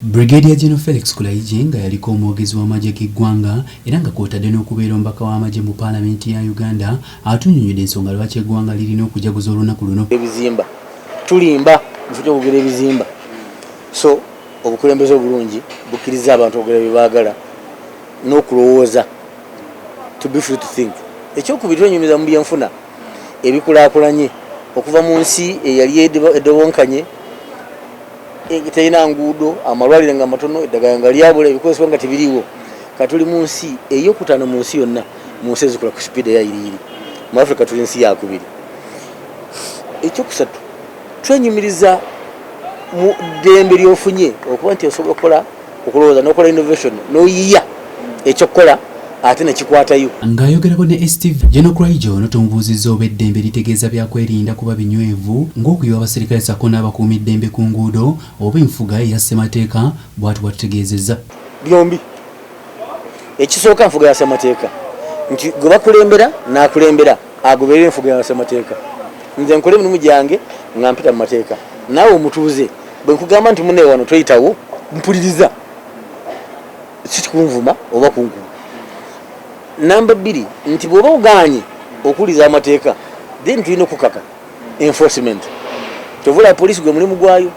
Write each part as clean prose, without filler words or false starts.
Brigadier General Felix Kulaije nga yaliko omwogezi w'amagye g'eggwanga era nga kw'otadde n'okubeera omubaka w'amagye mu paalamenti ya Uganda atunnyonnyodde ensonga lwaki eggwanga lirina okujaguza olunaku luno. Ebizimba tulimba nfute okugera ebizimba, so obukulembeze obulungi bukkiriza abantu okugera bye baagala n'okulowooza, to be free to think. Ekyokubiri twenyumiza mu byenfuna ebikulaakulanye okuva mu nsi eyali edowonkanye terina nguudo, amalwaliro nga matono, eddagala nga lyabula, ebikozesebwa nga tebiriiwo. Katuli mu nsi ey'okutaano mu nsi yonna, mu nsi ezikola ku sipiidi eyayiriiri. Mu Africa tuli nsi yakubiri. Ekyokusatu twenyumiriza mu ddembe ly'ofunye okuba nti osobola okulowooza n'okola innovation n'oyiya ekyokukola ate nekikwatayo. Ng'ayogerako ne STV, General Kulaije ono tumubuuzizza oba eddembe litegeeza byakwerinda kuba binywevu ng'okuyiwa abaserikale sako n'abakuuma eddembe ku nguudo oba enfuga eya ssemateeka bw'ati bw'atutegeezezza. Byombi. Ekisooka nfuga ya ssemateeka nti gwe bakulembera n'akulembera agoberera enfuga ya ssemateeka. Nze nkole emirimu gyange nga mpita mu mateeka, naawe omutuuze bwe nkugamba nti munne wano tweyitawo mpuliriza, si kunvuma oba kunkuma. Namba 2 nti bw'oba ogaanye okuwuliza amateeka then tulina okukaka enforcement. Tovula poliisi gwe mulimu gwayo,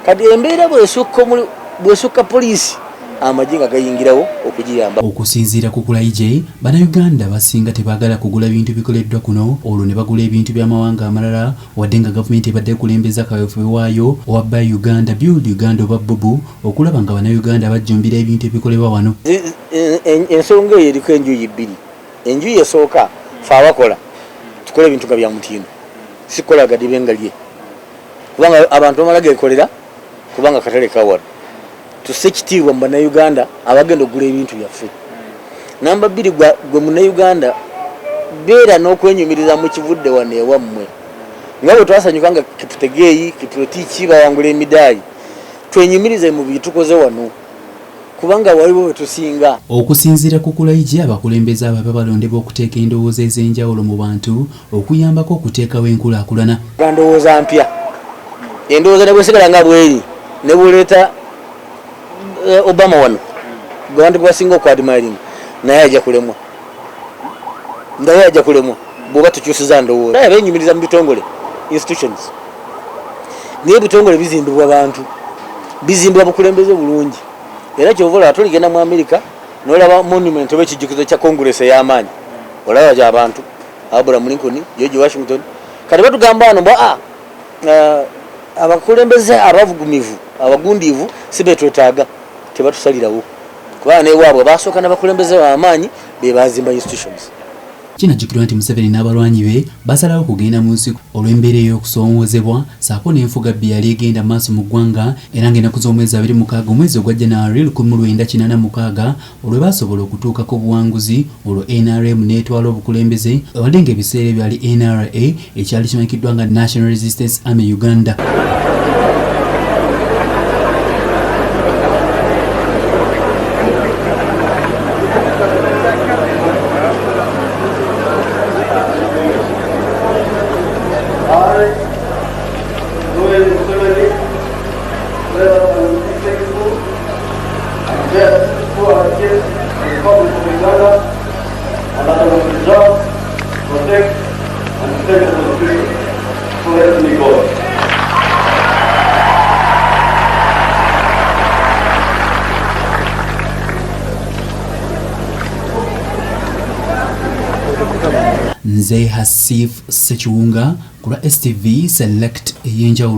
kati embeera bw'esukka poliisi amagye nga gayingirawo okugiyamba. Okusinziira ku Kulaije, Bannayuganda basinga tebaagala kugula bintu bikoleddwa kuno, olwo ne bagula ebintu by'amawanga amalala wadde nga gavumenti ebadde ekulembeza kaweefube waayo owa Buy Uganda, Build Uganda oba BUBU okulaba nga Bannayuganda bajjumbira ebintu ebikolebwa wano. Ensonga eyo eriko enjuyi bbiri. Enjuyi esooka fe abakola tukola ebintu nga bya mutindo, si kukola gadibe nga lye, kubanga abantu bamala geekolera kubanga katale kawala. Tusse ekitiibwa mu Bannayuganda abagenda okugula ebintu byaffe. Namba 2 gwe Munnayuganda beera n'okwenyumiriza mu kivudde wano ewammwe. Nga bwe twasanyuka nga Kiptegeyi, Kiprotiki bayangula emidaali, twenyumirize mu bitukoze wano kubanga waliwo we tusinga. Okusinziira ku Kulaije, abakulembeze abapya balondebwa okuteeka endowooza ez'enjawulo mu bantu okuyambako okuteekawo enkulaakulana. Ndowooza mpya, endowooza ne bwesigala nga bweri ne bw'oleeta Obama wano gwe bantu basinga okwadmiring naye ajja kulemwa, bw'oba tukyusiza ndowooza. Naye beenyumiriza mu bitongole institutions, naye ebitongole bizimbibwa bantu, bizimbibwa bukulembeze bulungi. Era kyova olaba toligenda mu America n'olaba monument oba ekijjukizo kya Congress ey'amaanyi, olaba gy'abantu Abraham Lincoln, George Washington. Kati batugamba wano abakulembeze abavugumivu abagundiivu si betwetaaga, tebatusalirawo kubanga newaabwe basooka n'abakulembeze b'amaanyi be bazimba institutions. Kinajjukirwa nti Museveni n'abalwanyi be basalawo kugenda mu nsi olw'embeera ey'okusoomozebwa ssaako n'enfuga bbi yali egenda maaso mu ggwanga, era ng'ennaku z'omwezi 26 omwezi ogwa January 1986 olwe baasobola okutuukako obuwanguzi, olwo NRM n'etwala obukulembeze wadde ng'ebiseera byali NRA ekyali kimanyikiddwa nga National Resistance Army Uganda. Nze Hasif Sekiwunga ku lwa STV Select ey'enjawulo.